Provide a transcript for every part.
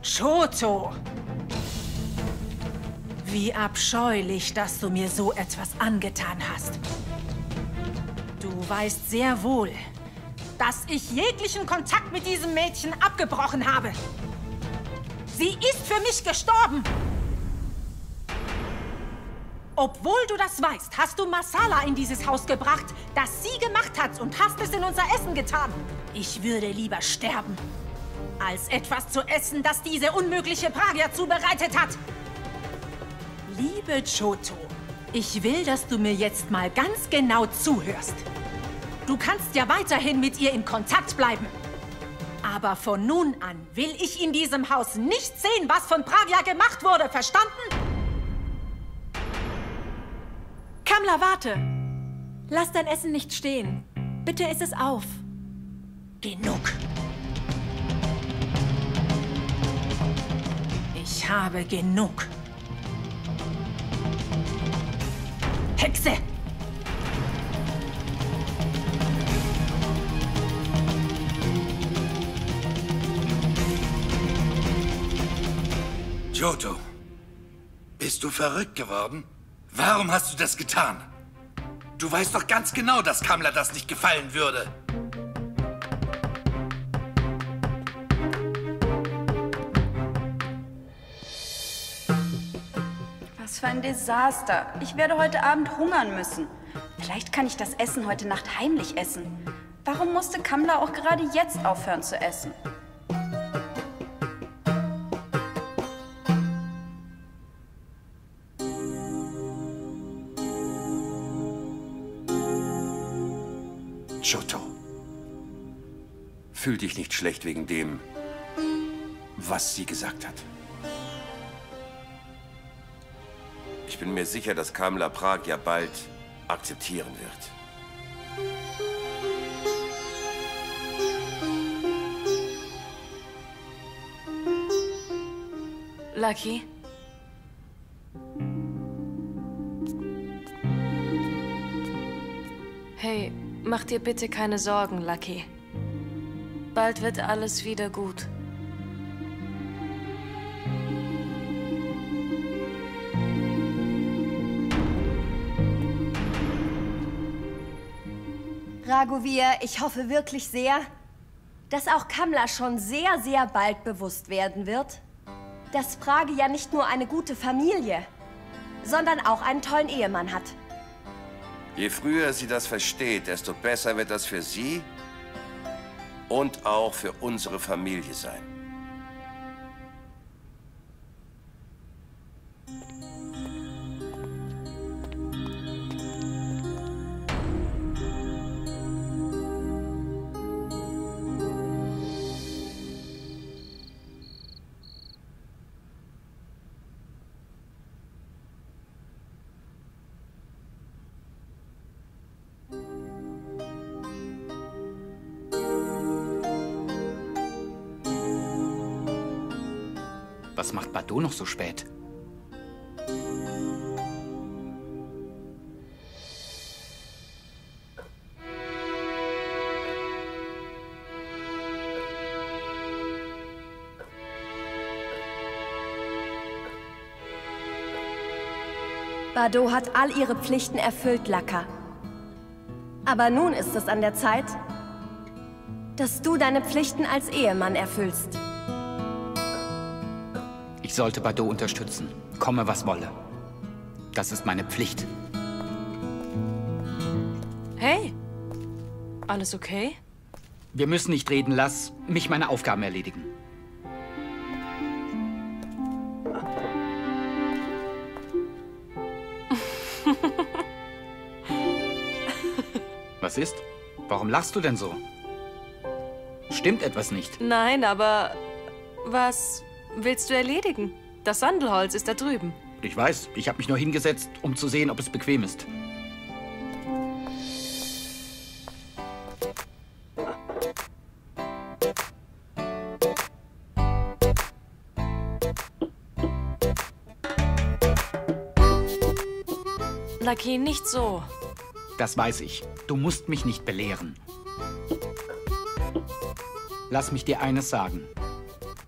Choto! Wie abscheulich, dass du mir so etwas angetan hast. Du weißt sehr wohl, dass ich jeglichen Kontakt mit diesem Mädchen abgebrochen habe. Sie ist für mich gestorben. Obwohl du das weißt, hast du Masala in dieses Haus gebracht, das sie gemacht hat, und hast es in unser Essen getan. Ich würde lieber sterben, als etwas zu essen, das diese unmögliche Pragya zubereitet hat. Liebe Choto, ich will, dass du mir jetzt mal ganz genau zuhörst. Du kannst ja weiterhin mit ihr in Kontakt bleiben. Aber von nun an will ich in diesem Haus nicht sehen, was von Pragya gemacht wurde, verstanden? Kamla, warte! Lass dein Essen nicht stehen. Bitte iss es auf. Genug. Ich habe genug. Hexe! Choto, bist du verrückt geworden? Warum hast du das getan? Du weißt doch ganz genau, dass Kamla das nicht gefallen würde. Was für ein Desaster. Ich werde heute Abend hungern müssen. Vielleicht kann ich das Essen heute Nacht heimlich essen. Warum musste Kamla auch gerade jetzt aufhören zu essen? Choto, fühl dich nicht schlecht wegen dem, was sie gesagt hat. Ich bin mir sicher, dass Kamla Pragya bald akzeptieren wird. Lucky? Hey, mach dir bitte keine Sorgen, Lucky. Bald wird alles wieder gut. Raghuveer, ich hoffe wirklich sehr, dass auch Kamla schon sehr, sehr bald bewusst werden wird, dass Pragya nicht nur eine gute Familie, sondern auch einen tollen Ehemann hat. Je früher sie das versteht, desto besser wird das für sie und auch für unsere Familie sein. Was macht Bado noch so spät? Bado hat all ihre Pflichten erfüllt, Laka. Aber nun ist es an der Zeit, dass du deine Pflichten als Ehemann erfüllst. Ich sollte Bado unterstützen, komme was wolle. Das ist meine Pflicht. Hey, alles okay? Wir müssen nicht reden, lass mich meine Aufgaben erledigen. Was ist? Warum lachst du denn so? Stimmt etwas nicht? Nein, aber was willst du erledigen? Das Sandelholz ist da drüben. Ich weiß, ich habe mich nur hingesetzt, um zu sehen, ob es bequem ist. Lucky, nicht so. Das weiß ich. Du musst mich nicht belehren. Lass mich dir eines sagen.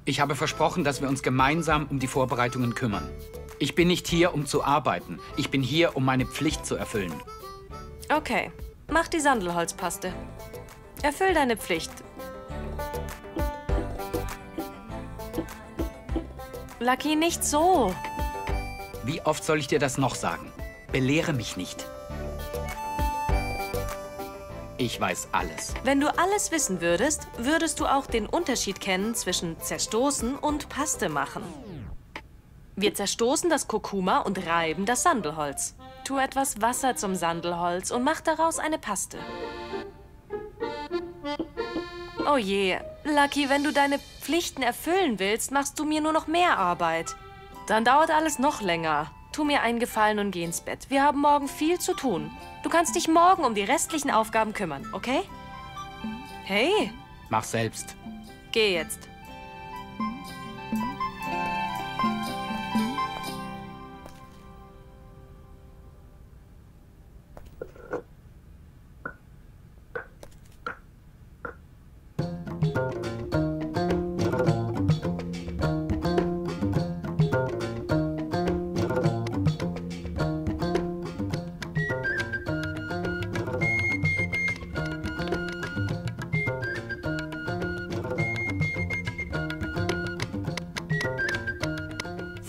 Ich habe versprochen, dass wir uns gemeinsam um die Vorbereitungen kümmern. Ich bin nicht hier, um zu arbeiten. Ich bin hier, um meine Pflicht zu erfüllen. Okay, mach die Sandelholzpaste. Erfüll deine Pflicht. Lucky, nicht so. Wie oft soll ich dir das noch sagen? Belehre mich nicht. Ich weiß alles. Wenn du alles wissen würdest, würdest du auch den Unterschied kennen zwischen zerstoßen und Paste machen. Wir zerstoßen das Kurkuma und reiben das Sandelholz. Tu etwas Wasser zum Sandelholz und mach daraus eine Paste. Oh je, Lucky, wenn du deine Pflichten erfüllen willst, machst du mir nur noch mehr Arbeit. Dann dauert alles noch länger. Tu mir einen Gefallen und geh ins Bett. Wir haben morgen viel zu tun. Du kannst dich morgen um die restlichen Aufgaben kümmern, okay? Hey, Mach selbst. geh jetzt.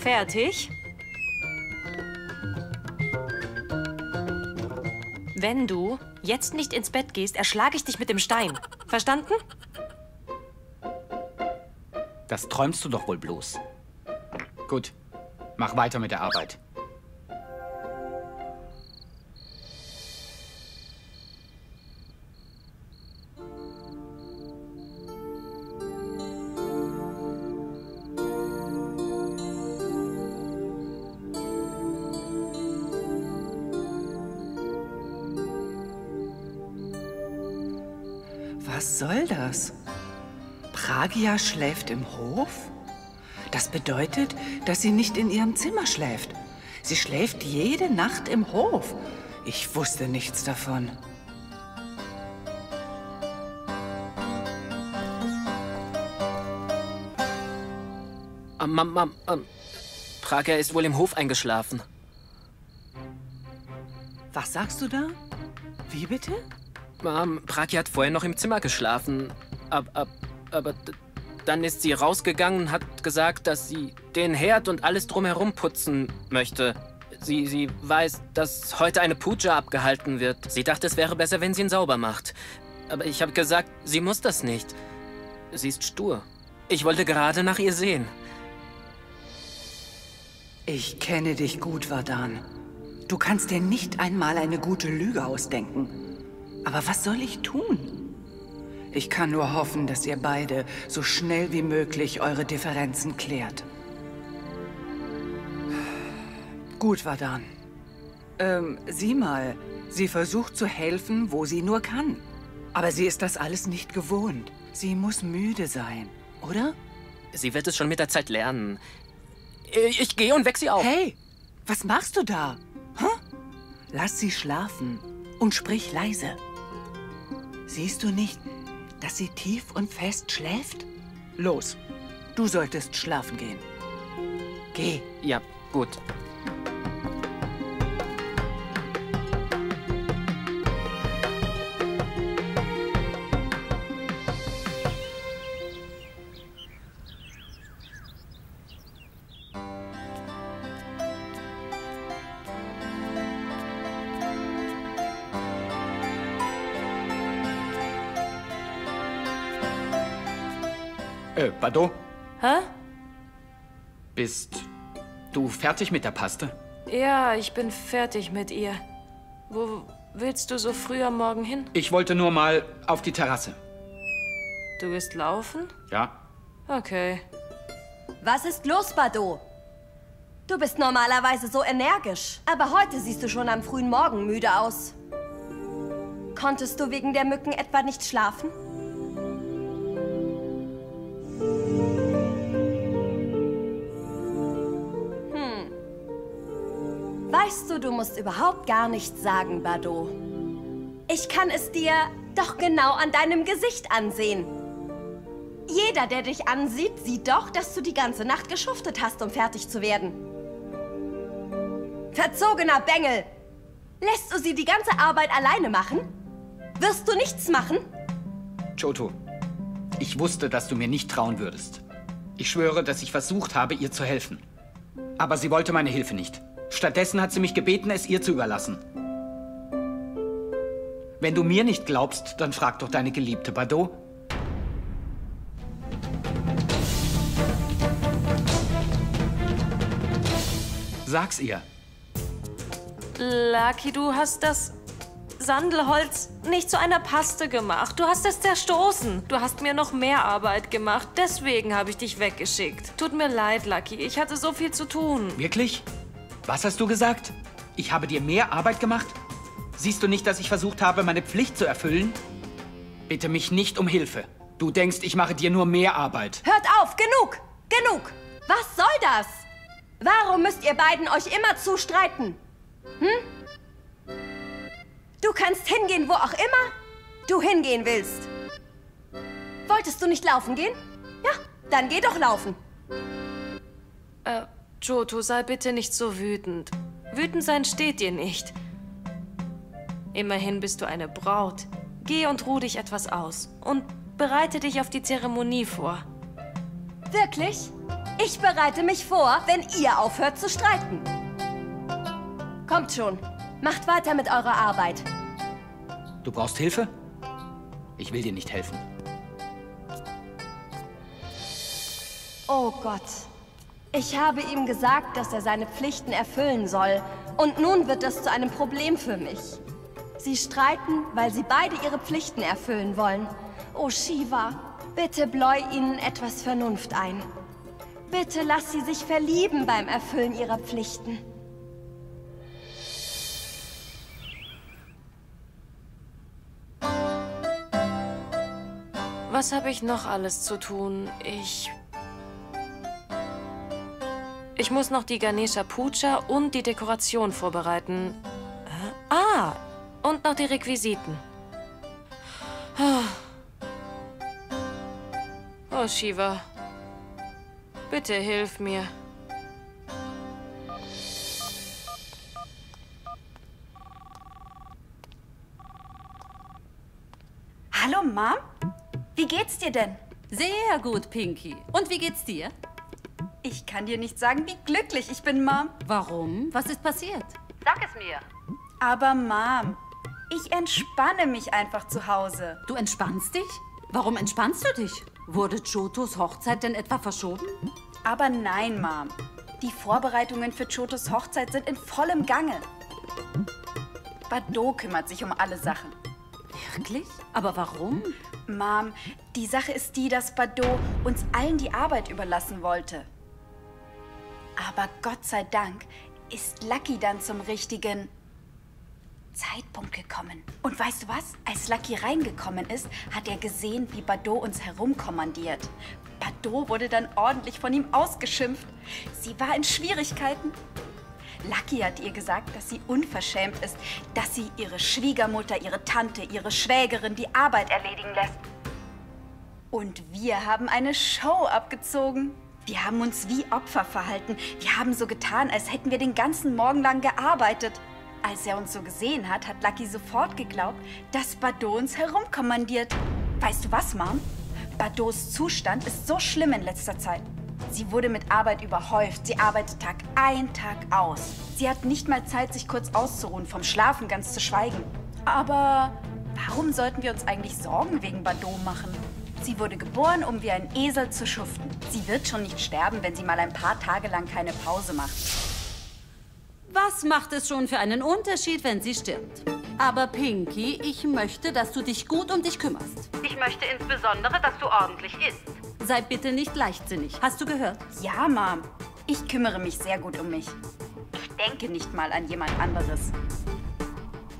Fertig? Wenn du jetzt nicht ins Bett gehst, erschlage ich dich mit dem Stein. Verstanden? Das träumst du doch wohl bloß. Gut, mach weiter mit der Arbeit. Was soll das? Pragya schläft im Hof? Das bedeutet, dass sie nicht in ihrem Zimmer schläft. Sie schläft jede Nacht im Hof. Ich wusste nichts davon. Pragya ist wohl im Hof eingeschlafen. Was sagst du da? Wie bitte? Pragya hat vorher noch im Zimmer geschlafen. Aber dann ist sie rausgegangen und hat gesagt, dass sie den Herd und alles drumherum putzen möchte. Sie weiß, dass heute eine Puja abgehalten wird. Sie dachte, es wäre besser, wenn sie ihn sauber macht. Aber ich habe gesagt, sie muss das nicht. Sie ist stur. Ich wollte gerade nach ihr sehen. Ich kenne dich gut, Vardhan. Du kannst dir nicht einmal eine gute Lüge ausdenken. Aber was soll ich tun? Ich kann nur hoffen, dass ihr beide so schnell wie möglich eure Differenzen klärt. Gut, Vardhan. Sieh mal, sie versucht zu helfen, wo sie nur kann. Aber sie ist das alles nicht gewohnt. Sie muss müde sein, oder? Sie wird es schon mit der Zeit lernen. Ich gehe und weck sie auf. Hey, was machst du da? Huh? Lass sie schlafen und sprich leise. Siehst du nicht, dass sie tief und fest schläft? Los, du solltest schlafen gehen. Geh. Ja, gut. Bado? Hä? Bist du fertig mit der Paste? Ja, ich bin fertig mit ihr. Wo willst du so früh am Morgen hin? Ich wollte nur mal auf die Terrasse. Du willst laufen? Ja? Okay. Was ist los, Bado? Du bist normalerweise so energisch. Aber heute siehst du schon am frühen Morgen müde aus. Konntest du wegen der Mücken etwa nicht schlafen? Weißt du, du musst überhaupt gar nichts sagen, Bado. Ich kann es dir doch genau an deinem Gesicht ansehen. Jeder, der dich ansieht, sieht doch, dass du die ganze Nacht geschuftet hast, um fertig zu werden. Verzogener Bengel! Lässt du sie die ganze Arbeit alleine machen? Wirst du nichts machen? Choto, ich wusste, dass du mir nicht trauen würdest. Ich schwöre, dass ich versucht habe, ihr zu helfen. Aber sie wollte meine Hilfe nicht. Stattdessen hat sie mich gebeten, es ihr zu überlassen. Wenn du mir nicht glaubst, dann frag doch deine Geliebte, Bardot. Sag's ihr. Lucky, du hast das Sandelholz nicht zu einer Paste gemacht. Du hast es zerstoßen. Du hast mir noch mehr Arbeit gemacht. Deswegen habe ich dich weggeschickt. Tut mir leid, Lucky. Ich hatte so viel zu tun. Wirklich? Was hast du gesagt? Ich habe dir mehr Arbeit gemacht? Siehst du nicht, dass ich versucht habe, meine Pflicht zu erfüllen? Bitte mich nicht um Hilfe. Du denkst, ich mache dir nur mehr Arbeit. Hört auf! Genug! Genug! Was soll das? Warum müsst ihr beiden euch immer zustreiten? Hm? Du kannst hingehen, wo auch immer du hingehen willst. Wolltest du nicht laufen gehen? Ja, dann geh doch laufen. Choto, sei bitte nicht so wütend. Wütend sein steht dir nicht. Immerhin bist du eine Braut. Geh und ruh dich etwas aus. Und bereite dich auf die Zeremonie vor. Wirklich? Ich bereite mich vor, wenn ihr aufhört zu streiten. Kommt schon. Macht weiter mit eurer Arbeit. Du brauchst Hilfe? Ich will dir nicht helfen. Oh Gott. Ich habe ihm gesagt, dass er seine Pflichten erfüllen soll. Und nun wird das zu einem Problem für mich. Sie streiten, weil sie beide ihre Pflichten erfüllen wollen. Oh Shiva, bitte bläu ihnen etwas Vernunft ein. Bitte lass sie sich verlieben beim Erfüllen ihrer Pflichten. Was habe ich noch alles zu tun? Ich muss noch die Ganesha Puja und die Dekoration vorbereiten. Und noch die Requisiten. Oh, Shiva. Bitte hilf mir. Hallo, Mom? Wie geht's dir denn? Sehr gut, Pinky. Und wie geht's dir? Ich kann dir nicht sagen, wie glücklich ich bin, Mom. Warum? Was ist passiert? Sag es mir. Aber Mom, ich entspanne mich einfach zu Hause. Du entspannst dich? Warum entspannst du dich? Wurde Chotos Hochzeit denn etwa verschoben? Aber nein, Mom. Die Vorbereitungen für Chotos Hochzeit sind in vollem Gange. Bardot kümmert sich um alle Sachen. Wirklich? Aber warum? Mom, die Sache ist die, dass Bardot uns allen die Arbeit überlassen wollte. Aber Gott sei Dank ist Lucky dann zum richtigen Zeitpunkt gekommen. Und weißt du was? Als Lucky reingekommen ist, hat er gesehen, wie Bardot uns herumkommandiert. Bardot wurde dann ordentlich von ihm ausgeschimpft. Sie war in Schwierigkeiten. Lucky hat ihr gesagt, dass sie unverschämt ist, dass sie ihre Schwiegermutter, ihre Tante, ihre Schwägerin die Arbeit erledigen lässt. Und wir haben eine Show abgezogen. Wir haben uns wie Opfer verhalten. Wir haben so getan, als hätten wir den ganzen Morgen lang gearbeitet. Als er uns so gesehen hat, hat Lucky sofort geglaubt, dass Bardot uns herumkommandiert. Weißt du was, Mom? Bardots Zustand ist so schlimm in letzter Zeit. Sie wurde mit Arbeit überhäuft. Sie arbeitet Tag ein, Tag aus. Sie hat nicht mal Zeit, sich kurz auszuruhen, vom Schlafen ganz zu schweigen. Aber warum sollten wir uns eigentlich Sorgen wegen Bardot machen? Sie wurde geboren, um wie ein Esel zu schuften. Sie wird schon nicht sterben, wenn sie mal ein paar Tage lang keine Pause macht. Was macht es schon für einen Unterschied, wenn sie stirbt? Aber Pinky, ich möchte, dass du dich gut um dich kümmerst. Ich möchte insbesondere, dass du ordentlich isst. Sei bitte nicht leichtsinnig. Hast du gehört? Ja, Mom. Ich kümmere mich sehr gut um mich. Ich denke nicht mal an jemand anderes.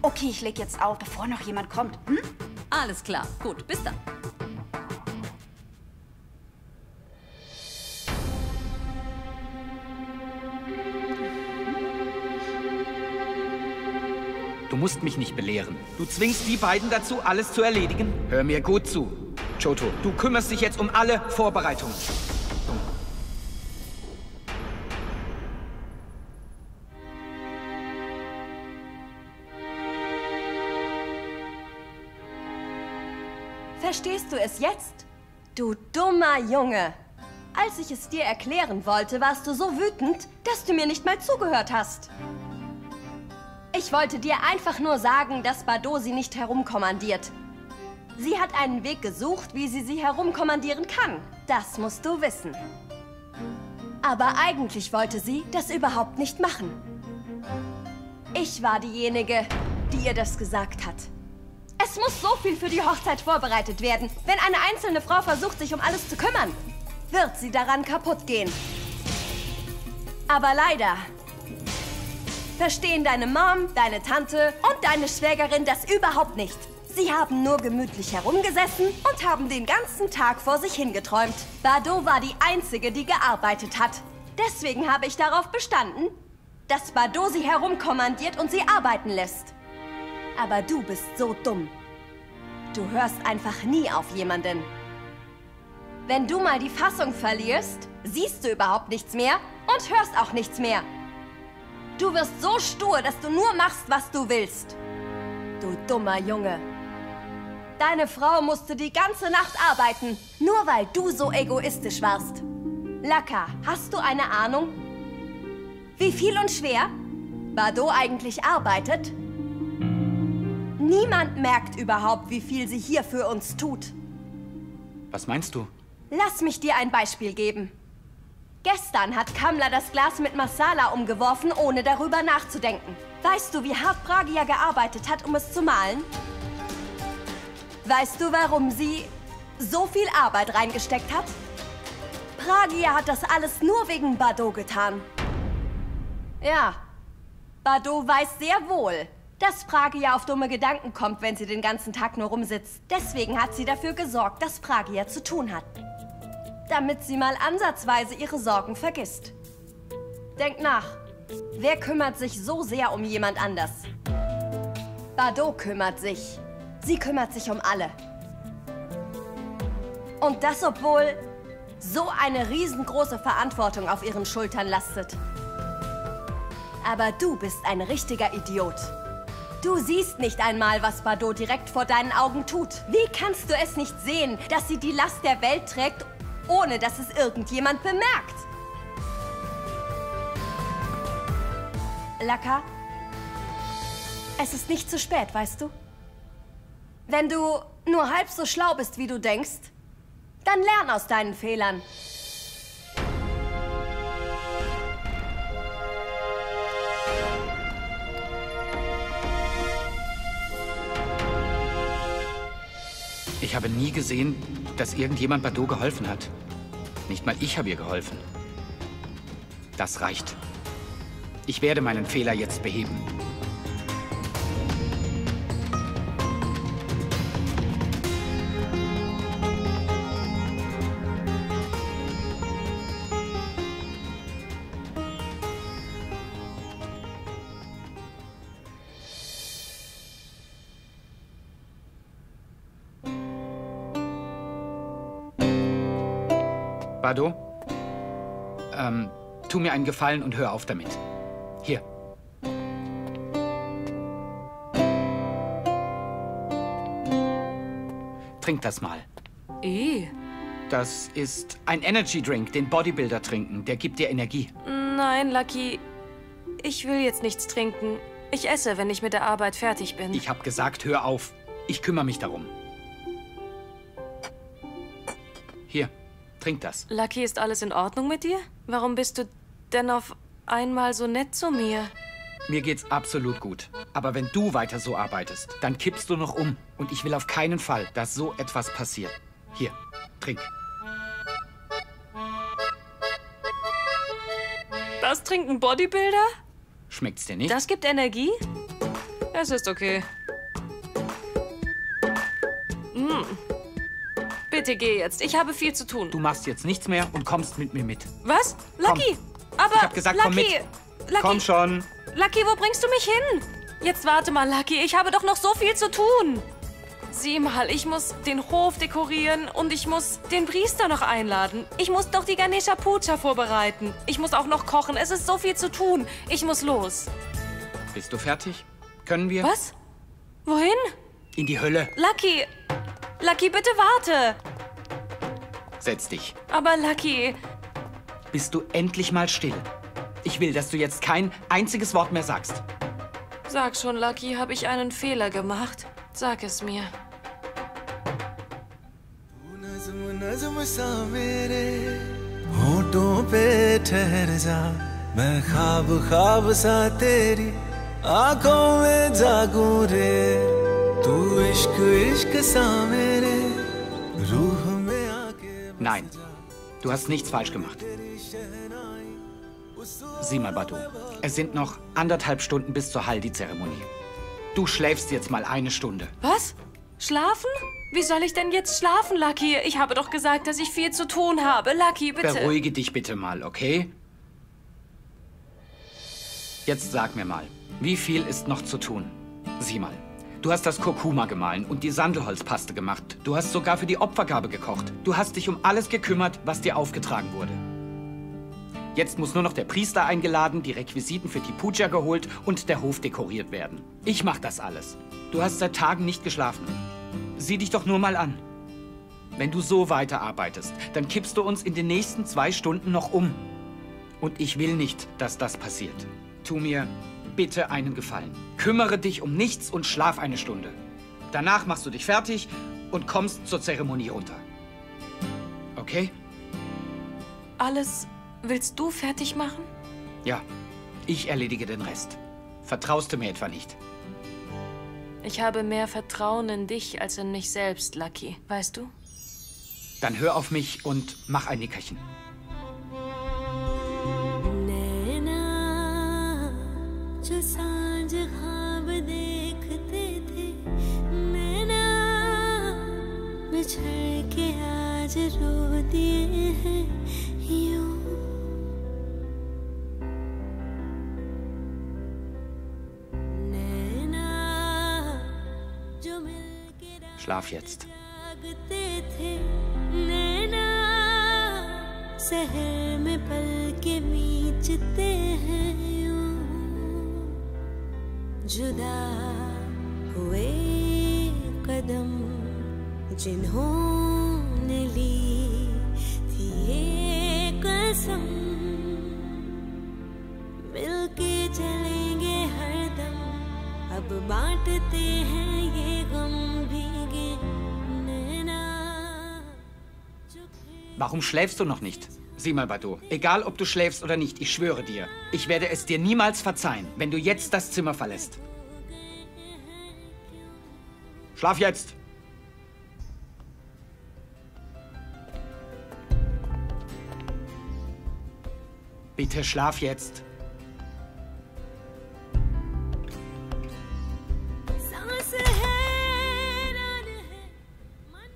Okay, ich leg jetzt auf, bevor noch jemand kommt. Hm? Alles klar. Gut, bis dann. Du musst mich nicht belehren. Du zwingst die beiden dazu, alles zu erledigen. Hör mir gut zu. Choto, du kümmerst dich jetzt um alle Vorbereitungen. Verstehst du es jetzt? Du dummer Junge. Als ich es dir erklären wollte, warst du so wütend, dass du mir nicht mal zugehört hast. Ich wollte dir einfach nur sagen, dass Bardot sie nicht herumkommandiert. Sie hat einen Weg gesucht, wie sie herumkommandieren kann. Das musst du wissen. Aber eigentlich wollte sie das überhaupt nicht machen. Ich war diejenige, die ihr das gesagt hat. Es muss so viel für die Hochzeit vorbereitet werden. Wenn eine einzelne Frau versucht, sich um alles zu kümmern, wird sie daran kaputt gehen. Aber leider verstehen deine Mom, deine Tante und deine Schwägerin das überhaupt nicht. Sie haben nur gemütlich herumgesessen und haben den ganzen Tag vor sich hingeträumt. Bardot war die Einzige, die gearbeitet hat. Deswegen habe ich darauf bestanden, dass Bardot sie herumkommandiert und sie arbeiten lässt. Aber du bist so dumm. Du hörst einfach nie auf jemanden. Wenn du mal die Fassung verlierst, siehst du überhaupt nichts mehr und hörst auch nichts mehr. Du wirst so stur, dass du nur machst, was du willst. Du dummer Junge. Deine Frau musste die ganze Nacht arbeiten, nur weil du so egoistisch warst. Laka, hast du eine Ahnung, wie viel und schwer Bardot eigentlich arbeitet? Niemand merkt überhaupt, wie viel sie hier für uns tut. Was meinst du? Lass mich dir ein Beispiel geben. Gestern hat Kamla das Glas mit Masala umgeworfen, ohne darüber nachzudenken. Weißt du, wie hart Pragya gearbeitet hat, um es zu malen? Weißt du, warum sie so viel Arbeit reingesteckt hat? Pragya hat das alles nur wegen Bardot getan. Ja, Bardot weiß sehr wohl, dass Pragya auf dumme Gedanken kommt, wenn sie den ganzen Tag nur rumsitzt. Deswegen hat sie dafür gesorgt, dass Pragya zu tun hat. Damit sie mal ansatzweise ihre Sorgen vergisst. Denk nach. Wer kümmert sich so sehr um jemand anders? Bardot kümmert sich. Sie kümmert sich um alle. Und das, obwohl so eine riesengroße Verantwortung auf ihren Schultern lastet. Aber du bist ein richtiger Idiot. Du siehst nicht einmal, was Bardot direkt vor deinen Augen tut. Wie kannst du es nicht sehen, dass sie die Last der Welt trägt, ohne dass es irgendjemand bemerkt? Laka, es ist nicht zu spät, weißt du? Wenn du nur halb so schlau bist, wie du denkst, dann lern aus deinen Fehlern. Ich habe nie gesehen, dass irgendjemand Bardot geholfen hat. Nicht mal ich habe ihr geholfen. Das reicht. Ich werde meinen Fehler jetzt beheben. Bardot, tu mir einen Gefallen und hör auf damit. Hier. Trink das mal. Das ist ein Energy Drink, den Bodybuilder trinken. Der gibt dir Energie. Nein, Lucky. Ich will jetzt nichts trinken. Ich esse, wenn ich mit der Arbeit fertig bin. Ich habe gesagt, hör auf. Ich kümmere mich darum. Hier. Trink das. Lucky, ist alles in Ordnung mit dir? Warum bist du denn auf einmal so nett zu mir? Mir geht's absolut gut. Aber wenn du weiter so arbeitest, dann kippst du noch um. Und ich will auf keinen Fall, dass so etwas passiert. Hier, trink. Das trinkt ein Bodybuilder? Schmeckt's dir nicht? Das gibt Energie? Es ist okay. Bitte geh jetzt. Ich habe viel zu tun. Du machst jetzt nichts mehr und kommst mit mir mit. Was? Lucky! Komm. Aber ich hab gesagt, Lucky, komm mit. Lucky, komm schon. Lucky, wo bringst du mich hin? Jetzt warte mal, Lucky. Ich habe doch noch so viel zu tun. Sieh mal, ich muss den Hof dekorieren und ich muss den Priester noch einladen. Ich muss doch die Ganesha Puja vorbereiten. Ich muss auch noch kochen. Es ist so viel zu tun. Ich muss los. Bist du fertig? Können wir? Was? Wohin? In die Hölle. Lucky! Lucky, bitte warte! Setz dich. Aber Lucky... Bist du endlich mal still? Ich will, dass du jetzt kein einziges Wort mehr sagst. Sag schon, Lucky, habe ich einen Fehler gemacht? Sag es mir. Nein, du hast nichts falsch gemacht. Sieh mal, Badu, es sind noch 1,5 Stunden bis zur Haldi-Zeremonie. Du schläfst jetzt mal 1 Stunde. Was? Schlafen? Wie soll ich denn jetzt schlafen, Lucky? Ich habe doch gesagt, dass ich viel zu tun habe. Lucky, bitte. Beruhige dich bitte mal, okay? Jetzt sag mir mal, wie viel ist noch zu tun? Sieh mal, du hast das Kurkuma gemahlen und die Sandelholzpaste gemacht. Du hast sogar für die Opfergabe gekocht. Du hast dich um alles gekümmert, was dir aufgetragen wurde. Jetzt muss nur noch der Priester eingeladen, die Requisiten für die Puja geholt und der Hof dekoriert werden. Ich mach das alles. Du hast seit Tagen nicht geschlafen. Sieh dich doch nur mal an. Wenn du so weiterarbeitest, dann kippst du uns in den nächsten 2 Stunden noch um. Und ich will nicht, dass das passiert. Tu mir bitte einen Gefallen. Kümmere dich um nichts und schlaf 1 Stunde. Danach machst du dich fertig und kommst zur Zeremonie runter. Okay? Alles willst du fertig machen? Ja, ich erledige den Rest. Vertraust du mir etwa nicht? Ich habe mehr Vertrauen in dich als in mich selbst, Lucky. Weißt du? Dann hör auf mich und mach ein Nickerchen. Schlaf jetzt. जिन्होंने ली थी ये कसम मिलके चलेंगे हरदम अब बांटते हैं ये गम भीगे नैना। Warum schläfst du noch nicht? Sieh mal, Badu, egal ob du schläfst oder nicht, ich schwöre dir, ich werde es dir niemals verzeihen, wenn du jetzt das Zimmer verlässt. Schlaf jetzt! Bitte schlaf jetzt.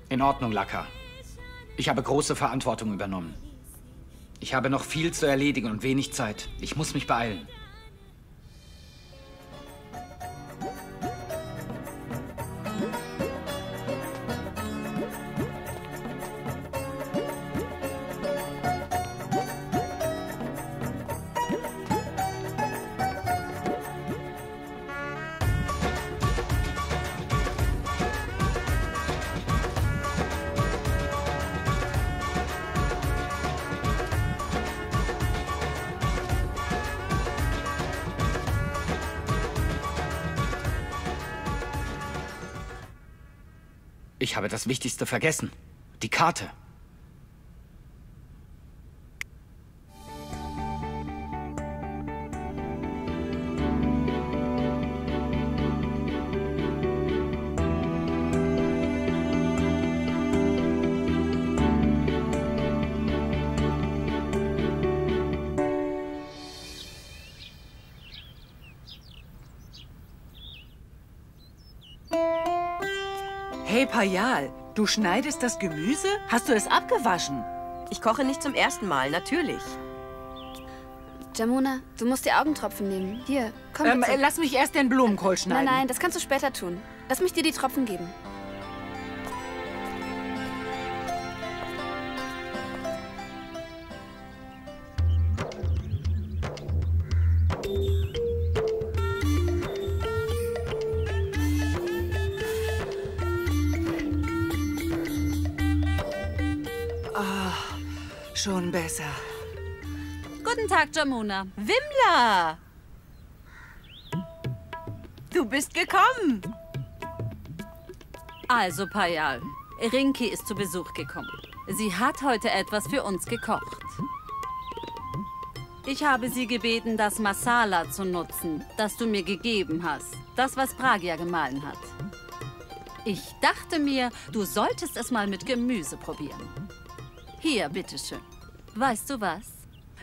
In Ordnung, Laka. Ich habe große Verantwortung übernommen. Ich habe noch viel zu erledigen und wenig Zeit. Ich muss mich beeilen. Ich habe das Wichtigste vergessen. Die Karte. Hey, Payal, du schneidest das Gemüse? Hast du es abgewaschen? Ich koche nicht zum ersten Mal, natürlich. Jamuna, du musst die Augentropfen nehmen. Hier, komm bitte. Lass mich erst den Blumenkohl schneiden. Nein, nein, das kannst du später tun. Lass mich dir die Tropfen geben. Schon besser. Guten Tag, Jamuna. Wimla! Du bist gekommen. Also, Payal, Rinki ist zu Besuch gekommen. Sie hat heute etwas für uns gekocht. Ich habe sie gebeten, das Masala zu nutzen, das du mir gegeben hast. Das, was Pragya gemahlen hat. Ich dachte mir, du solltest es mal mit Gemüse probieren. Hier, bitteschön. Weißt du was?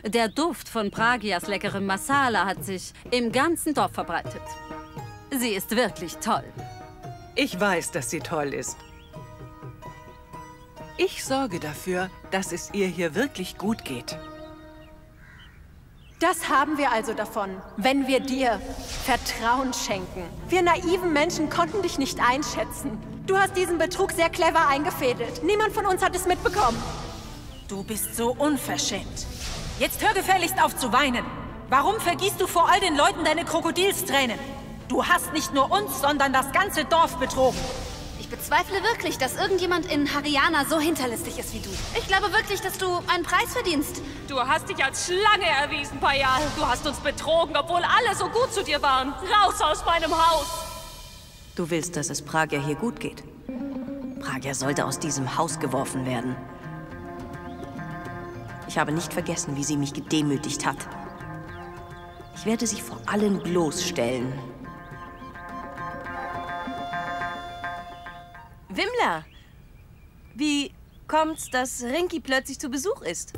Der Duft von Pragyas leckerem Masala hat sich im ganzen Dorf verbreitet. Sie ist wirklich toll. Ich weiß, dass sie toll ist. Ich sorge dafür, dass es ihr hier wirklich gut geht. Das haben wir also davon, wenn wir dir Vertrauen schenken. Wir naiven Menschen konnten dich nicht einschätzen. Du hast diesen Betrug sehr clever eingefädelt. Niemand von uns hat es mitbekommen. Du bist so unverschämt. Jetzt hör gefälligst auf zu weinen. Warum vergießt du vor all den Leuten deine Krokodilstränen? Du hast nicht nur uns, sondern das ganze Dorf betrogen. Ich bezweifle wirklich, dass irgendjemand in Haryana so hinterlistig ist wie du. Ich glaube wirklich, dass du einen Preis verdienst. Du hast dich als Schlange erwiesen, Payal. Du hast uns betrogen, obwohl alle so gut zu dir waren. Raus aus meinem Haus! Du willst, dass es Pragya hier gut geht. Pragya sollte aus diesem Haus geworfen werden. Ich habe nicht vergessen, wie sie mich gedemütigt hat. Ich werde sie vor allen bloßstellen. Wimla, wie kommt's, dass Rinki plötzlich zu Besuch ist?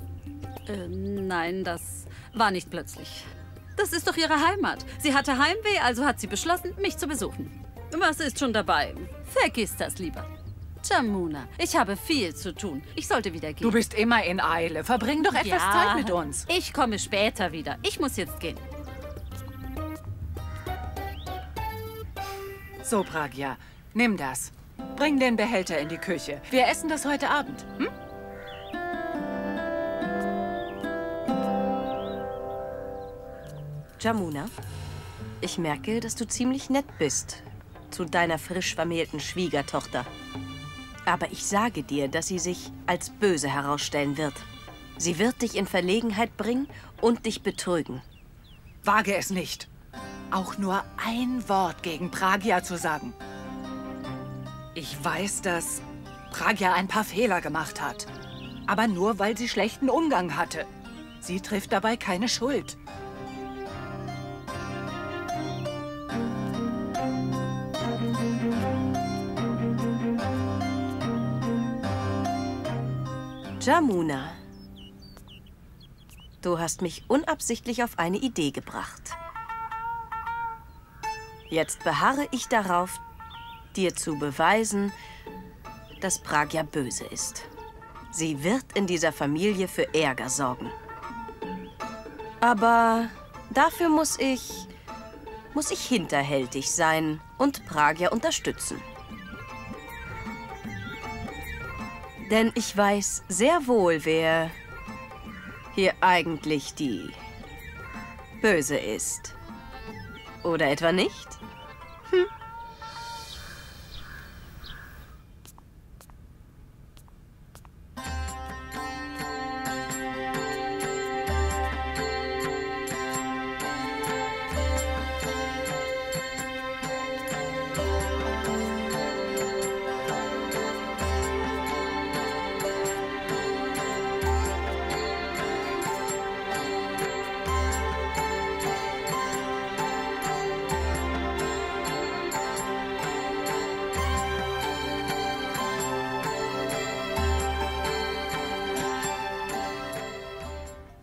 Nein, das war nicht plötzlich. Das ist doch ihre Heimat. Sie hatte Heimweh, also hat sie beschlossen, mich zu besuchen. Was ist schon dabei? Vergiss das lieber. Jamuna, ich habe viel zu tun. Ich sollte wieder gehen. Du bist immer in Eile. Verbring doch etwas Zeit mit uns. Ich komme später wieder. Ich muss jetzt gehen. So, Pragya, nimm das. Bring den Behälter in die Küche. Wir essen das heute Abend. Hm? Jamuna, ich merke, dass du ziemlich nett bist zu deiner frisch vermählten Schwiegertochter. Aber ich sage dir, dass sie sich als böse herausstellen wird. Sie wird dich in Verlegenheit bringen und dich betrügen. Wage es nicht, auch nur ein Wort gegen Pragya zu sagen. Ich weiß, dass Pragya ein paar Fehler gemacht hat. Aber nur, weil sie schlechten Umgang hatte. Sie trifft dabei keine Schuld. Jamuna, du hast mich unabsichtlich auf eine Idee gebracht. Jetzt beharre ich darauf, dir zu beweisen, dass Pragya böse ist. Sie wird in dieser Familie für Ärger sorgen. Aber dafür muss ich hinterhältig sein und Pragya unterstützen. Denn ich weiß sehr wohl, wer hier eigentlich die Böse ist. Oder etwa nicht? Hm.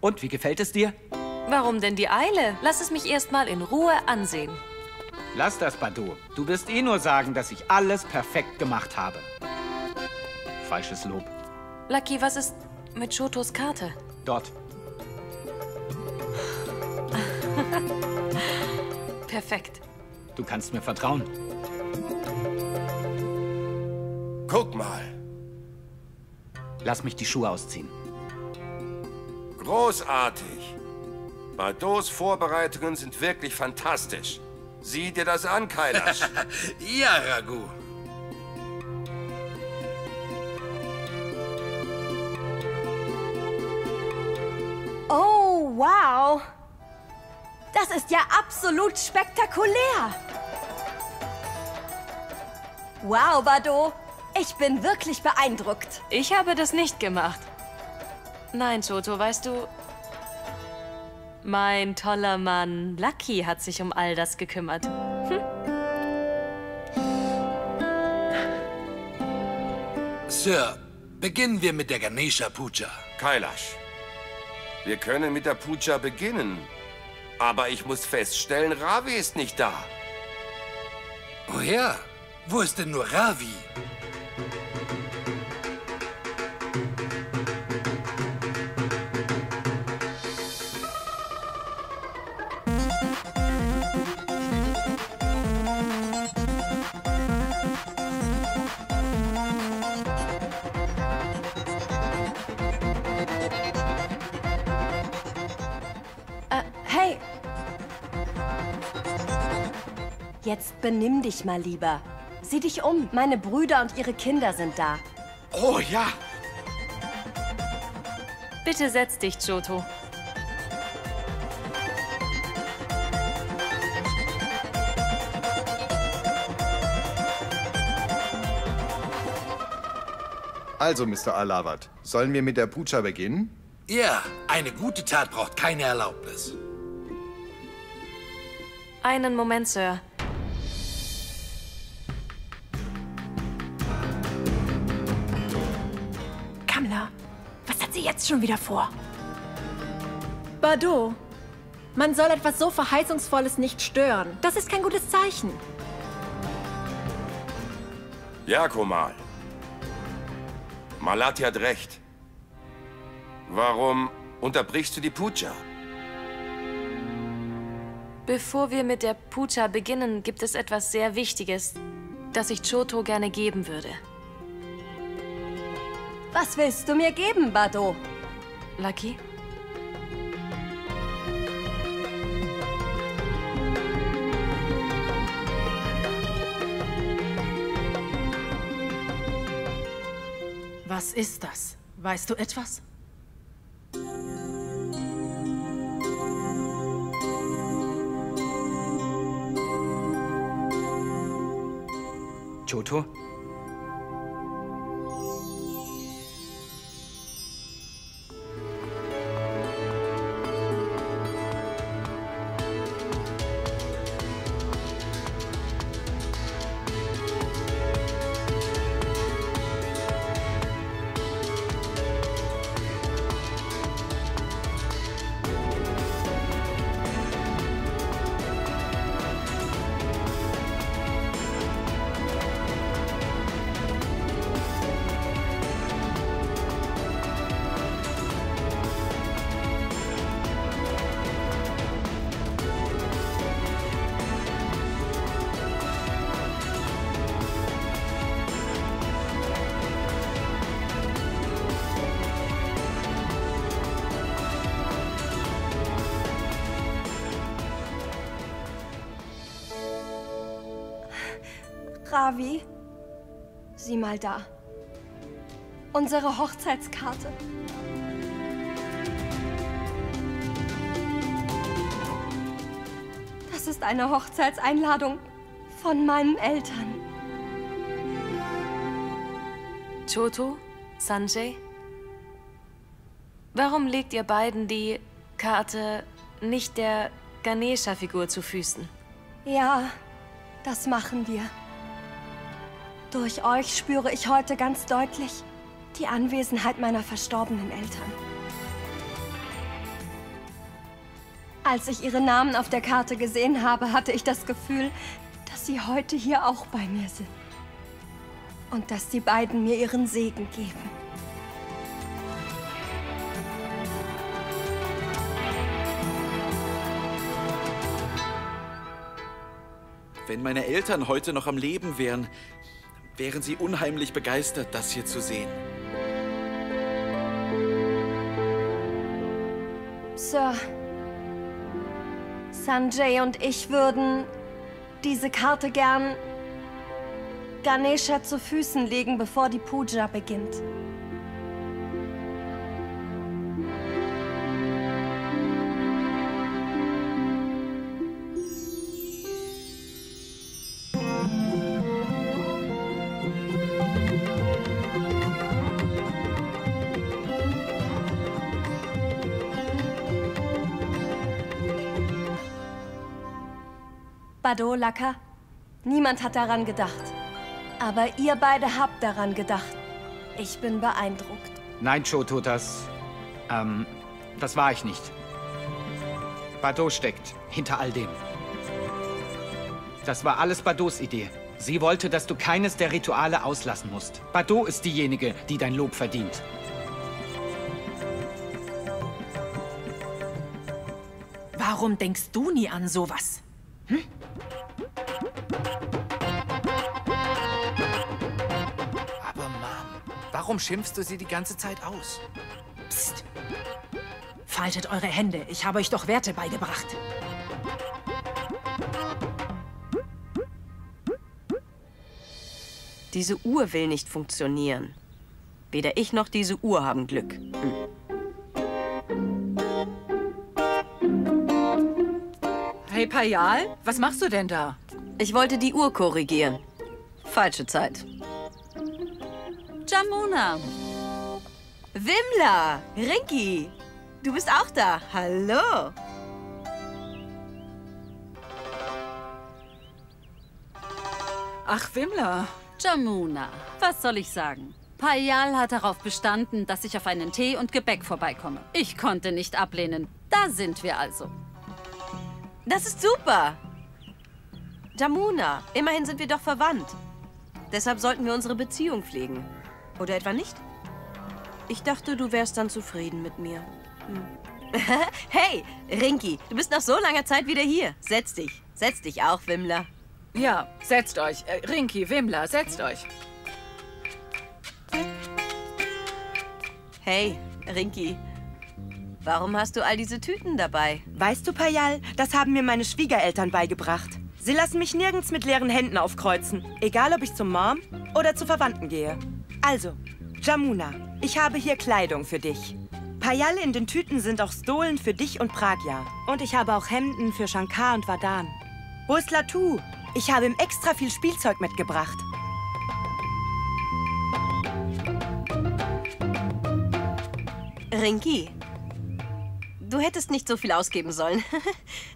Und, wie gefällt es dir? Warum denn die Eile? Lass es mich erst mal in Ruhe ansehen. Lass das, Badu. Du wirst eh nur sagen, dass ich alles perfekt gemacht habe. Falsches Lob. Lucky, was ist mit Shotos Karte? Dort. Perfekt. Du kannst mir vertrauen. Guck mal. Lass mich die Schuhe ausziehen. Großartig. Badus Vorbereitungen sind wirklich fantastisch. Sieh dir das an, Kailash. Ja, Raghu. Das ist ja absolut spektakulär. Wow, Bado. Ich bin wirklich beeindruckt. Ich habe das nicht gemacht. Nein, Choto, weißt du... Mein toller Mann Lucky hat sich um all das gekümmert. Sir, beginnen wir mit der Ganesha Puja. Kailash, wir können mit der Puja beginnen. Aber ich muss feststellen, Ravi ist nicht da. Oh ja, wo ist denn nur Ravi? Hey! Jetzt benimm dich mal lieber. Sieh dich um. Meine Brüder und ihre Kinder sind da. Oh ja! Bitte setz dich, Choto. Also, Mr. Alawat, sollen wir mit der Puja beginnen? Ja, eine gute Tat braucht keine Erlaubnis. Einen Moment, Sir. Kamla, was hat sie jetzt schon wieder vor? Bado, man soll etwas so Verheißungsvolles nicht stören. Das ist kein gutes Zeichen. Ja, Komal. Malati hat recht. Warum unterbrichst du die Puja? Bevor wir mit der Puja beginnen, gibt es etwas sehr Wichtiges, das ich Choto gerne geben würde. Was willst du mir geben, Bado? Lucky? Was ist das? Weißt du etwas? Choto? Ravi, sieh mal da. Unsere Hochzeitskarte. Das ist eine Hochzeitseinladung von meinen Eltern. Choto? Sanjay? Warum legt ihr beiden die Karte nicht der Ganesha-Figur zu Füßen? Ja, das machen wir. Durch euch spüre ich heute ganz deutlich die Anwesenheit meiner verstorbenen Eltern. Als ich ihre Namen auf der Karte gesehen habe, hatte ich das Gefühl, dass sie heute hier auch bei mir sind. Und dass die beiden mir ihren Segen geben. Wenn meine Eltern heute noch am Leben wären, wären sie unheimlich begeistert, das hier zu sehen. Sir, Sanjay und ich würden diese Karte gern Ganesha zu Füßen legen, bevor die Puja beginnt. Bado, Laka, niemand hat daran gedacht. Aber ihr beide habt daran gedacht. Ich bin beeindruckt. Nein, Choto, das war ich nicht. Bado steckt hinter all dem. Das war alles Bados Idee. Sie wollte, dass du keines der Rituale auslassen musst. Bado ist diejenige, die dein Lob verdient. Warum denkst du nie an sowas? Hm? Aber Mom, warum schimpfst du sie die ganze Zeit aus? Psst. Faltet eure Hände. Ich habe euch doch Werte beigebracht. Diese Uhr will nicht funktionieren. Weder ich noch diese Uhr haben Glück. Hey, Payal, was machst du denn da? Ich wollte die Uhr korrigieren. Falsche Zeit. Jamuna. Wimla, Rinki, du bist auch da. Hallo. Ach, Wimla. Jamuna, was soll ich sagen? Payal hat darauf bestanden, dass ich auf einen Tee und Gebäck vorbeikomme. Ich konnte nicht ablehnen. Da sind wir also. Das ist super. Jamuna, immerhin sind wir doch verwandt. Deshalb sollten wir unsere Beziehung pflegen. Oder etwa nicht? Ich dachte, du wärst dann zufrieden mit mir. Hey, Rinki, du bist nach so langer Zeit wieder hier. Setz dich. Setz dich auch, Wimla. Ja, setzt euch. Rinki, Wimla, setzt euch. Hey, Rinki. Warum hast du all diese Tüten dabei? Weißt du, Payal, das haben mir meine Schwiegereltern beigebracht. Sie lassen mich nirgends mit leeren Händen aufkreuzen. Egal, ob ich zum Mom oder zu Verwandten gehe. Also, Jamuna, ich habe hier Kleidung für dich. Payal, in den Tüten sind auch Stolen für dich und Pragya. Und ich habe auch Hemden für Shankar und Vardhan. Wo ist Latu? Ich habe ihm extra viel Spielzeug mitgebracht. Rinki, du hättest nicht so viel ausgeben sollen.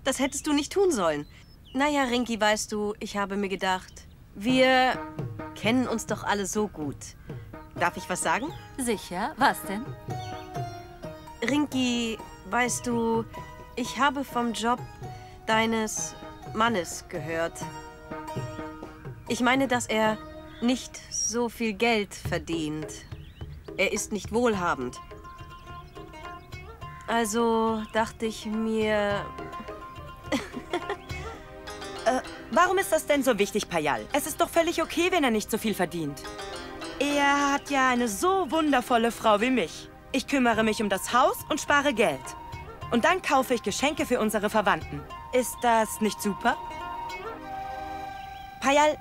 Das hättest du nicht tun sollen. Naja, Rinki, weißt du, ich habe mir gedacht, wir kennen uns doch alle so gut. Darf ich was sagen? Sicher, was denn? Rinki, weißt du, ich habe vom Job deines Mannes gehört. Ich meine, dass er nicht so viel Geld verdient. Er ist nicht wohlhabend. Also dachte ich mir... Warum ist das denn so wichtig, Payal? Es ist doch völlig okay, wenn er nicht so viel verdient. Er hat ja eine so wundervolle Frau wie mich. Ich kümmere mich um das Haus und spare Geld. Und dann kaufe ich Geschenke für unsere Verwandten. Ist das nicht super? Payal,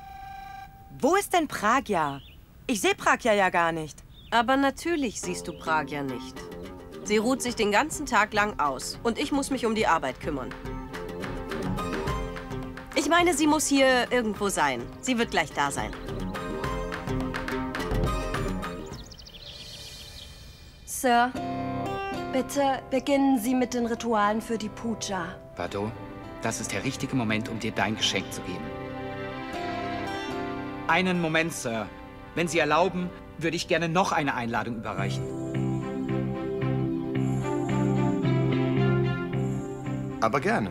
wo ist denn Pragya? Ich sehe Pragya ja gar nicht. Aber natürlich siehst du Pragya nicht. Sie ruht sich den ganzen Tag lang aus. Und ich muss mich um die Arbeit kümmern. Ich meine, sie muss hier irgendwo sein. Sie wird gleich da sein. Sir, bitte beginnen Sie mit den Ritualen für die Puja. Bado, das ist der richtige Moment, um dir dein Geschenk zu geben. Einen Moment, Sir. Wenn Sie erlauben, würde ich gerne noch eine Einladung überreichen. Aber gerne.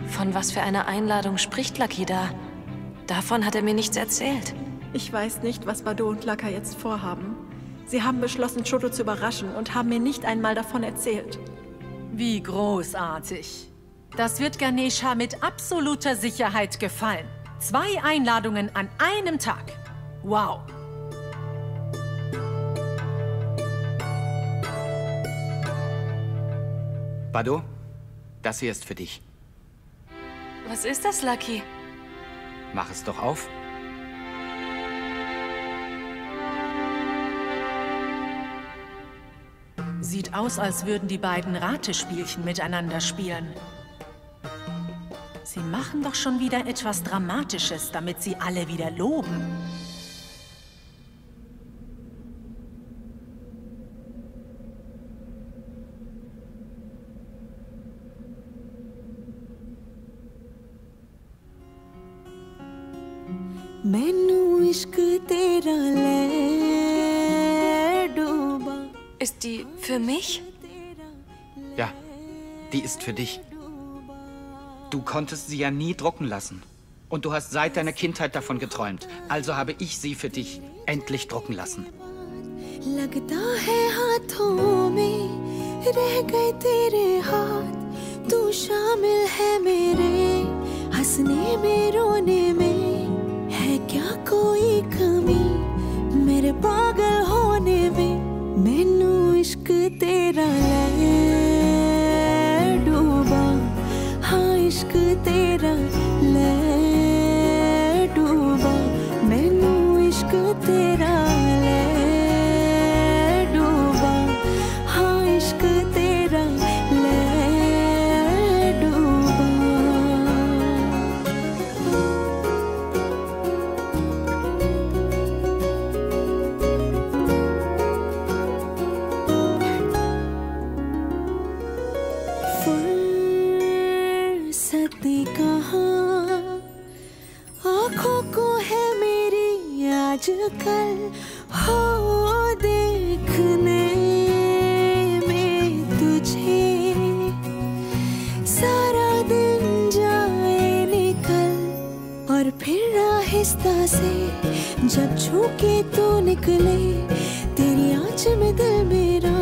Von was für einer Einladung spricht Lucky da? Davon hat er mir nichts erzählt. Ich weiß nicht, was Bado und Laka jetzt vorhaben. Sie haben beschlossen, Choto zu überraschen und haben mir nicht einmal davon erzählt. Wie großartig. Das wird Ganesha mit absoluter Sicherheit gefallen. 2 Einladungen an einem Tag. Wow. Bado, das hier ist für dich. Was ist das, Lucky? Mach es doch auf. Sieht aus, als würden die beiden Ratespielchen miteinander spielen. Sie machen doch schon wieder etwas Dramatisches, damit sie alle wieder loben. Ist die für mich? Ja, die ist für dich. Du konntest sie ja nie drucken lassen. Und du hast seit deiner Kindheit davon geträumt. Also habe ich sie für dich endlich drucken lassen. लगता है हाथों में रह गए तेरे हाथ तू शामिल है मेरे हंसने में रोने में है क्या कोई कमी मेरे पागल होने में मैनू इश्क तेरा ले डूबा हाँ इश्क तेरा ले डूबा मैनू इश्क तेरा ले आजकल हो देखने में तुझे सारा दिन जाए निकल और फिर आहिस्ता से जब छू के तू निकले तेरी आँच में दिल मेरा